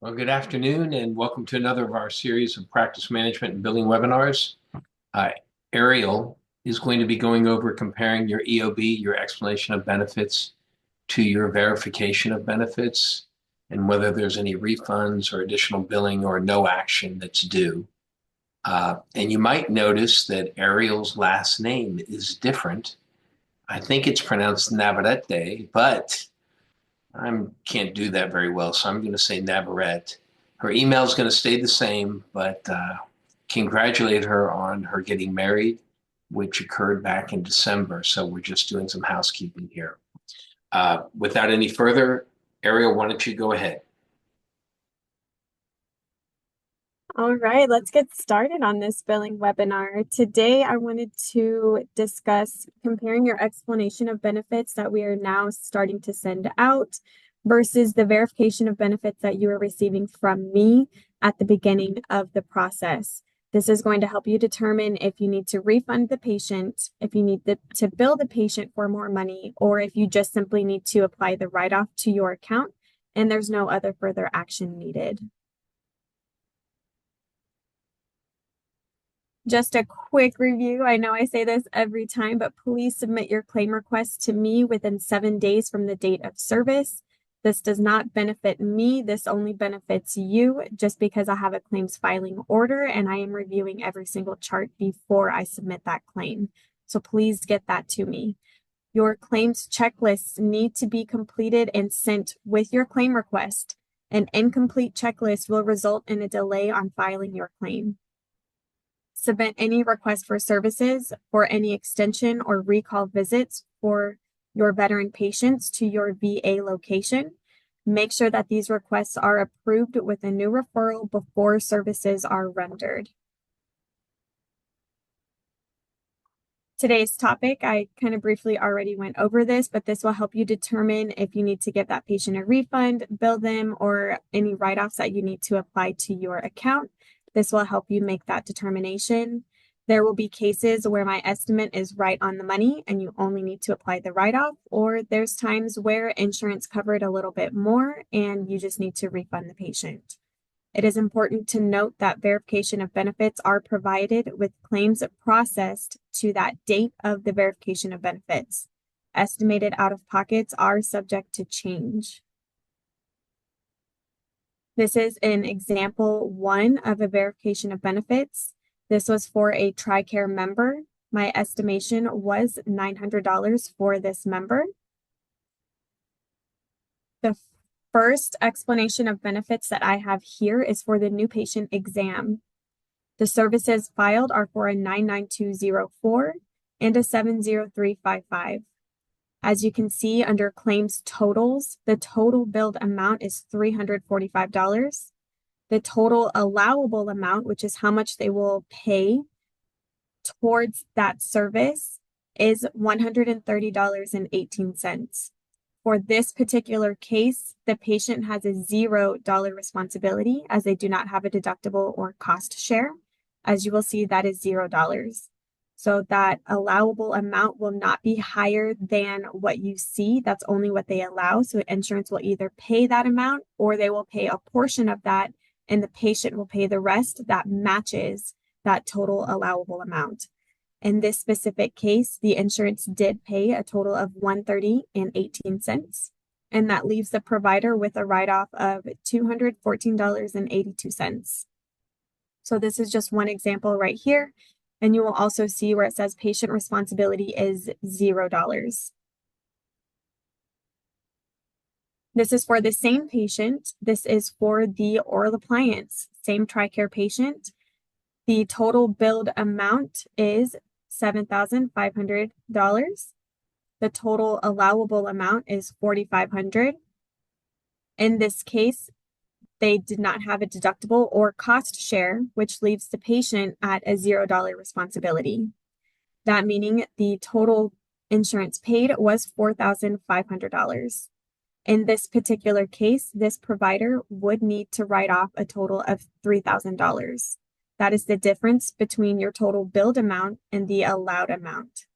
Well, good afternoon and welcome to another of our series of practice management and billing webinars. Uh, Ariel is going to be going over comparing your EOB, your explanation of benefits, to your verification of benefits and whether there's any refunds or additional billing or no action that's due. And you might notice that Ariel's last name is different. I think it's pronounced Navarrete, but I can't do that very well, so I'm going to say Navarrete. Her email is going to stay the same, but congratulate her on her getting married, which occurred back in December. So we're just doing some housekeeping here. Without any further, Ariel, why don't you go ahead? All right, let's get started on this billing webinar. Today, I wanted to discuss comparing your explanation of benefits that we are now starting to send out versus the verification of benefits that you are receiving from me at the beginning of the process. This is going to help you determine if you need to refund the patient, if you need to bill the patient for more money, or if you just simply need to apply the write-off to your account and there's no other further action needed. Just a quick review. I know I say this every time, but please submit your claim request to me within 7 days from the date of service. This does not benefit me. This only benefits you just because I have a claims filing order and I am reviewing every single chart before I submit that claim. So please get that to me. Your claims checklists need to be completed and sent with your claim request. An incomplete checklist will result in a delay on filing your claim. Submit any request for services or any extension or recall visits for your veteran patients to your VA location. Make sure that these requests are approved with a new referral before services are rendered. Today's topic, I kind of briefly already went over this, but this will help you determine if you need to give that patient a refund, bill them, or any write-offs that you need to apply to your account. This will help you make that determination. There will be cases where my estimate is right on the money and you only need to apply the write-off, or there's times where insurance covered a little bit more and you just need to refund the patient. It is important to note that verification of benefits are provided with claims processed to that date of the verification of benefits. Estimated out-of-pockets are subject to change. This is an example 1 of a verification of benefits. This was for a TRICARE member. My estimation was $900 for this member. The first explanation of benefits that I have here is for the new patient exam. The services filed are for a 99204 and a 70355. As you can see under claims totals, the total billed amount is $345. The total allowable amount, which is how much they will pay towards that service, is $130.18. For this particular case, the patient has a $0 responsibility as they do not have a deductible or cost share. As you will see, that is $0. So that allowable amount will not be higher than what you see. That's only what they allow. So insurance will either pay that amount or they will pay a portion of that and the patient will pay the rest that matches that total allowable amount. In this specific case, the insurance did pay a total of $130.18, and that leaves the provider with a write-off of $214.82. So this is just one example right here, and you will also see where it says patient responsibility is $0. This is for the same patient. This is for the oral appliance, same TRICARE patient. The total billed amount is $7,500. The total allowable amount is $4,500. In this case, they did not have a deductible or cost share, which leaves the patient at a $0 responsibility. That meaning the total insurance paid was $4,500. In this particular case, this provider would need to write off a total of $3,000. That is the difference between your total billed amount and the allowed amount.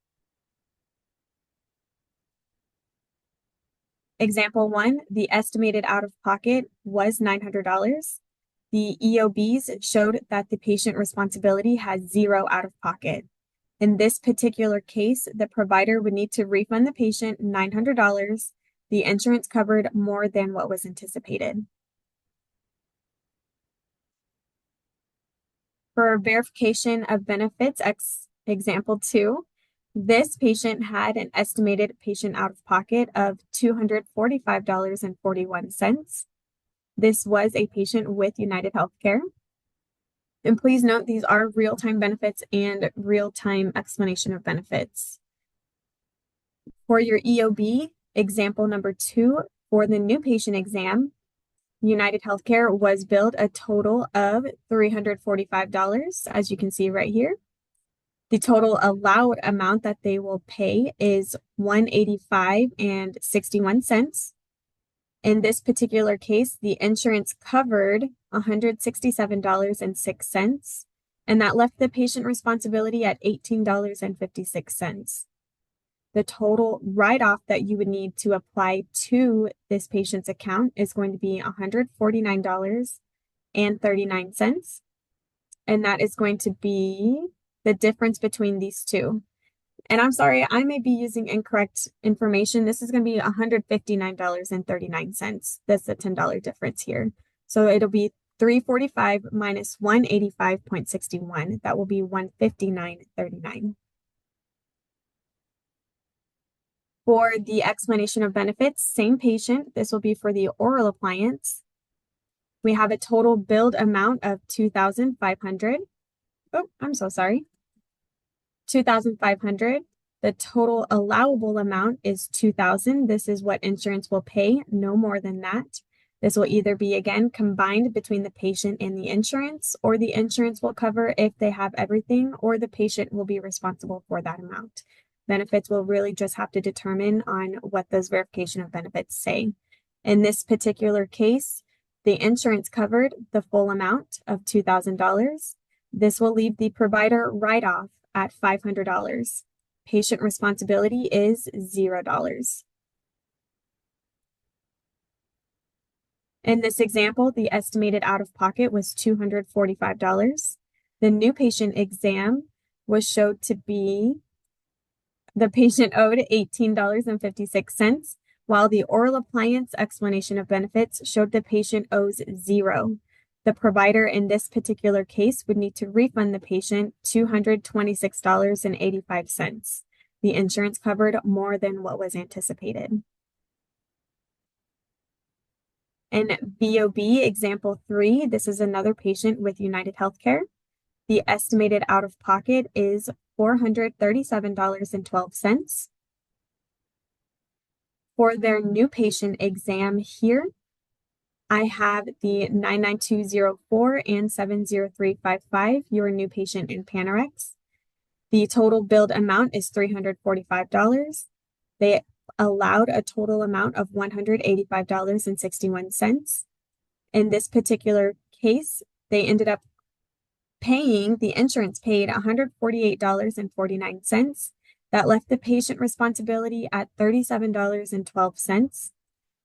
example 1, the estimated out-of-pocket was $900. The EOBs showed that the patient responsibility has 0 out-of-pocket. In this particular case, the provider would need to refund the patient $900. The insurance covered more than what was anticipated. For verification of benefits, example 2, this patient had an estimated patient out-of-pocket of $245.41. This was a patient with United Healthcare. And please note these are real-time benefits and real-time explanation of benefits. For your EOB, example number 2, for the new patient exam, United Healthcare was billed a total of $345, as you can see right here. The total allowed amount that they will pay is $185.61. In this particular case, the insurance covered $167.06, and that left the patient responsibility at $18.56. The total write-off that you would need to apply to this patient's account is going to be $149.39. And that is going to be the difference between these two. And I'm sorry, I may be using incorrect information. This is going to be $159.39. That's the $10 difference here. So it'll be $345 minus $185.61. That will be $159.39. For the explanation of benefits, same patient. This will be for the oral appliance. We have a total billed amount of $2,500. Oh, I'm so sorry. $2,500. The total allowable amount is $2,000. This is what insurance will pay, no more than that. This will either be, again, combined between the patient and the insurance, or the insurance will cover if they have everything, or the patient will be responsible for that amount. Benefits will really just have to determine on what those verification of benefits say. In this particular case, the insurance covered the full amount of $2,000. This will leave the provider write-off at $500. Patient responsibility is $0. In this example, the estimated out-of-pocket was $245. The new patient exam was showed to be the patient owed $18.56, while the oral appliance explanation of benefits showed the patient owes $0. The provider in this particular case would need to refund the patient $226.85. The insurance covered more than what was anticipated. In VOB example 3, this is another patient with United Healthcare. The estimated out-of-pocket is $437.12. For their new patient exam here, I have the 99204 and 70355, your new patient in Panorex. The total billed amount is $345. They allowed a total amount of $185.61. In this particular case, they ended up paying, the insurance paid $148.49. That left the patient responsibility at $37.12.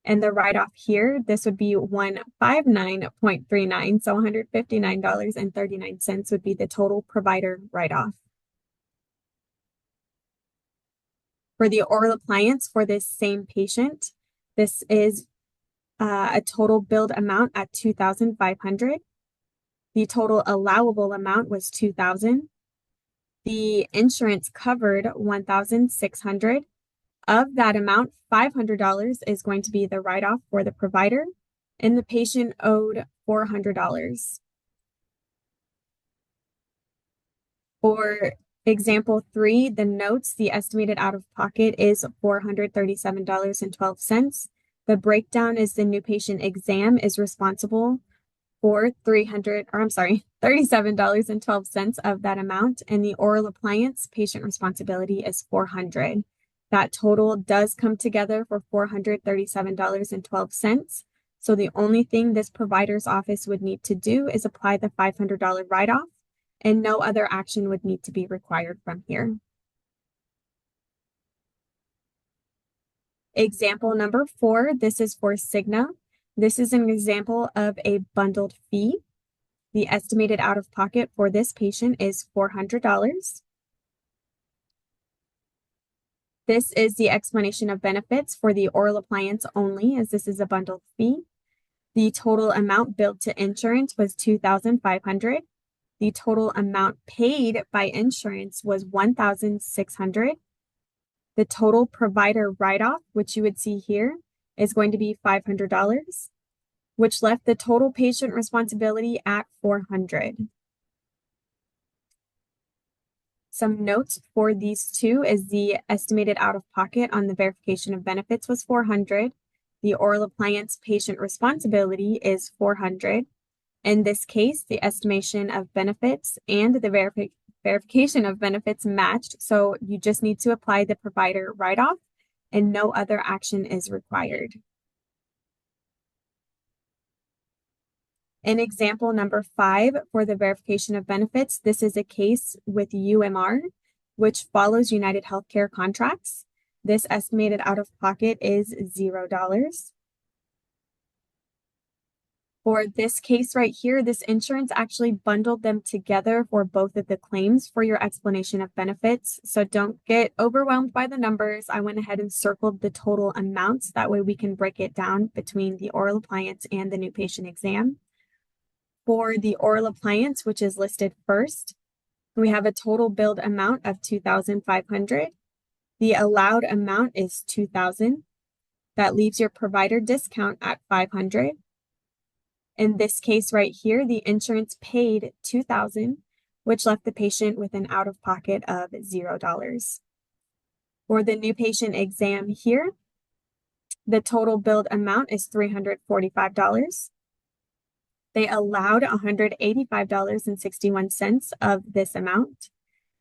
And the write-off here, this would be $159.39. So $159.39 would be the total provider write-off. For the oral appliance for this same patient, this is a total billed amount at $2,500. The total allowable amount was $2,000. The insurance covered $1,600. Of that amount, $500 is going to be the write-off for the provider, and the patient owed $400. For example 3, the notes, the estimated out-of-pocket is $437.12. The breakdown is the new patient exam is responsible for $37.12 of that amount, and the oral appliance patient responsibility is $400. That total does come together for $437.12. So the only thing this provider's office would need to do is apply the $500 write-off, and no other action would need to be required from here. Example number 4, this is for Cigna. This is an example of a bundled fee. The estimated out-of-pocket for this patient is $400. This is the explanation of benefits for the oral appliance only, as this is a bundled fee. The total amount billed to insurance was $2,500. The total amount paid by insurance was $1,600. The total provider write-off, which you would see here, is going to be $500, which left the total patient responsibility at $400. Some notes for these two is the estimated out-of-pocket on the verification of benefits was $400. The oral appliance patient responsibility is $400. In this case, the estimation of benefits and the verification of benefits matched, so you just need to apply the provider write-off and no other action is required. In example number 5 for the verification of benefits, this is a case with UMR, which follows United Healthcare contracts. This estimated out-of-pocket is $0. For this case right here, this insurance actually bundled them together for both of the claims for your explanation of benefits. So don't get overwhelmed by the numbers. I went ahead and circled the total amounts. That way we can break it down between the oral appliance and the new patient exam. For the oral appliance, which is listed first, we have a total billed amount of $2,500. The allowed amount is $2,000. That leaves your provider discount at $500. In this case right here, the insurance paid $2,000, which left the patient with an out-of-pocket of $0. For the new patient exam here, the total billed amount is $345. They allowed $185.61 of this amount.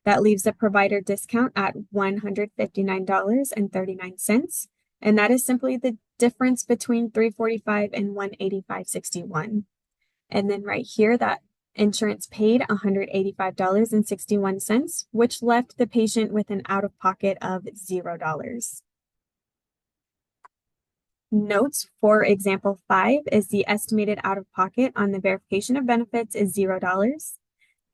That leaves a provider discount at $159.39. And that is simply the difference between $345 and $185.61. And then right here, that insurance paid $185.61, which left the patient with an out-of-pocket of $0. Notes for example 5 is the estimated out-of-pocket on the verification of benefits is $0.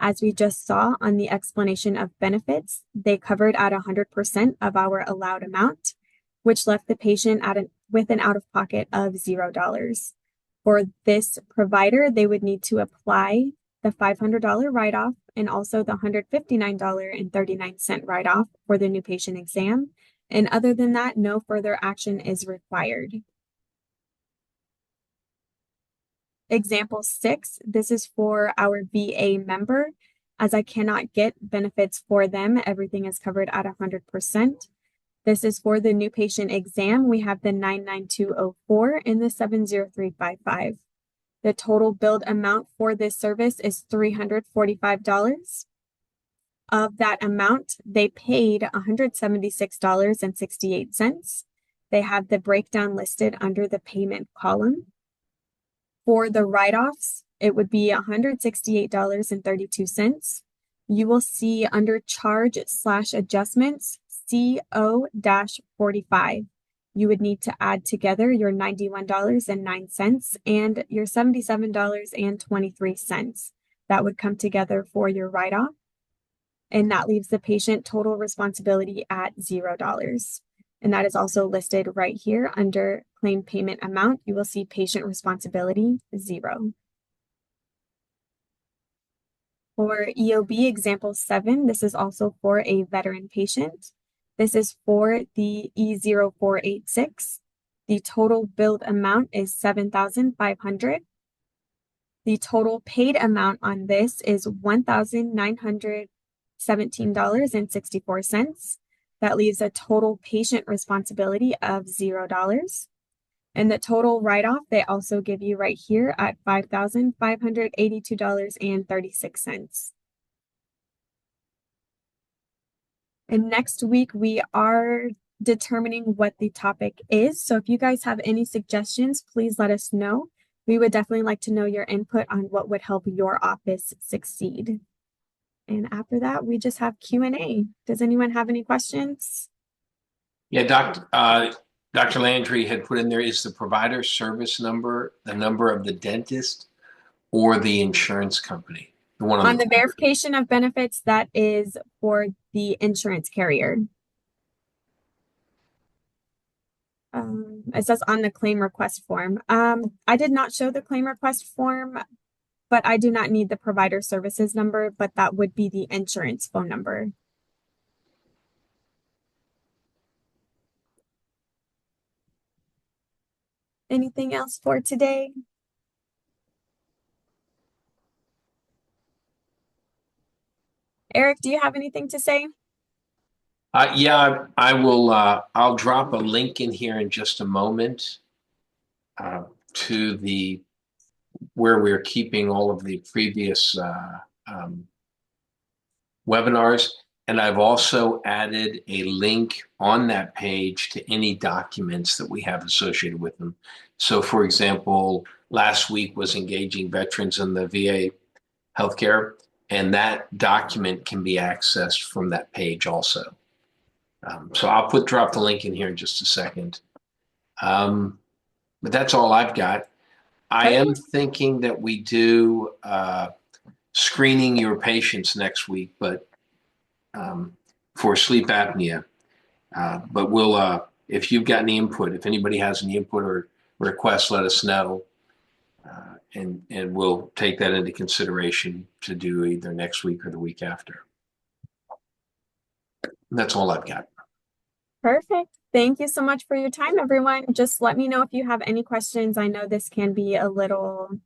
As we just saw on the explanation of benefits, they covered at 100% of our allowed amount, which left the patient with an out-of-pocket of $0. For this provider, they would need to apply the $500 write-off and also the $159.39 write-off for the new patient exam. And other than that, no further action is required. Example 6, this is for our VA member. As I cannot get benefits for them, everything is covered at 100%. This is for the new patient exam. We have the 99204 and the 70355. The total billed amount for this service is $345. Of that amount, they paid $176.68. They have the breakdown listed under the payment column. For the write-offs, it would be $168.32. You will see under charge/adjustments, CO-45. You would need to add together your $91.09 and your $77.23. That would come together for your write-off. And that leaves the patient total responsibility at $0. And that is also listed right here under claim payment amount. You will see patient responsibility $0. For EOB example 7, this is also for a veteran patient. This is for the E0486. The total billed amount is $7,500. The total paid amount on this is $1,917.64. That leaves a total patient responsibility of $0. And the total write-off, they also give you right here at $5,582.36. And next week, we are determining what the topic is. So if you guys have any suggestions, please let us know. We would definitely like to know your input on what would help your office succeed. And after that, we just have Q&A. Does anyone have any questions? Yeah, Dr. Dr. Landry had put in there, is the provider service number the number of the dentist or the insurance company? The one on On the the top. verification of benefits, that is for the insurance carrier. It says on the claim request form. I did not show the claim request form, but I do not need the provider services number, but that would be the insurance phone number. Anything else for today? Eric, do you have anything to say? Yeah, I will. I'll drop a link in here in just a moment uh, to the where we're keeping all of the previous webinars. And I've also added a link on that page to any documents that we have associated with them. So, for example, last week was engaging veterans in the VA healthcare, and that document can be accessed from that page also. So I'll drop the link in here in just a second. But that's all I've got. I am Perfect. thinking that we do screening your patients next week, but for sleep apnea. But we'll, if you've got any input, if anybody has any input or requests, let us know. And we'll take that into consideration to do either next week or the week after. And that's all I've got. Perfect. Thank you so much for your time, everyone. Just let me know if you have any questions. I know this can be a little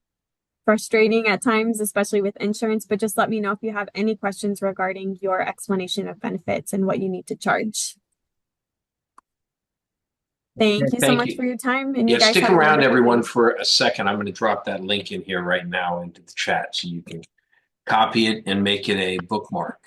frustrating at times, especially with insurance, but just let me know if you have any questions regarding your explanation of benefits and what you need to charge. Thank you so Thank much you. for your time, and Yeah, you guys stick have a around, wonderful everyone, day. for a second. I'm going to drop that link in here right now into the chat so you can copy it and make it a bookmark.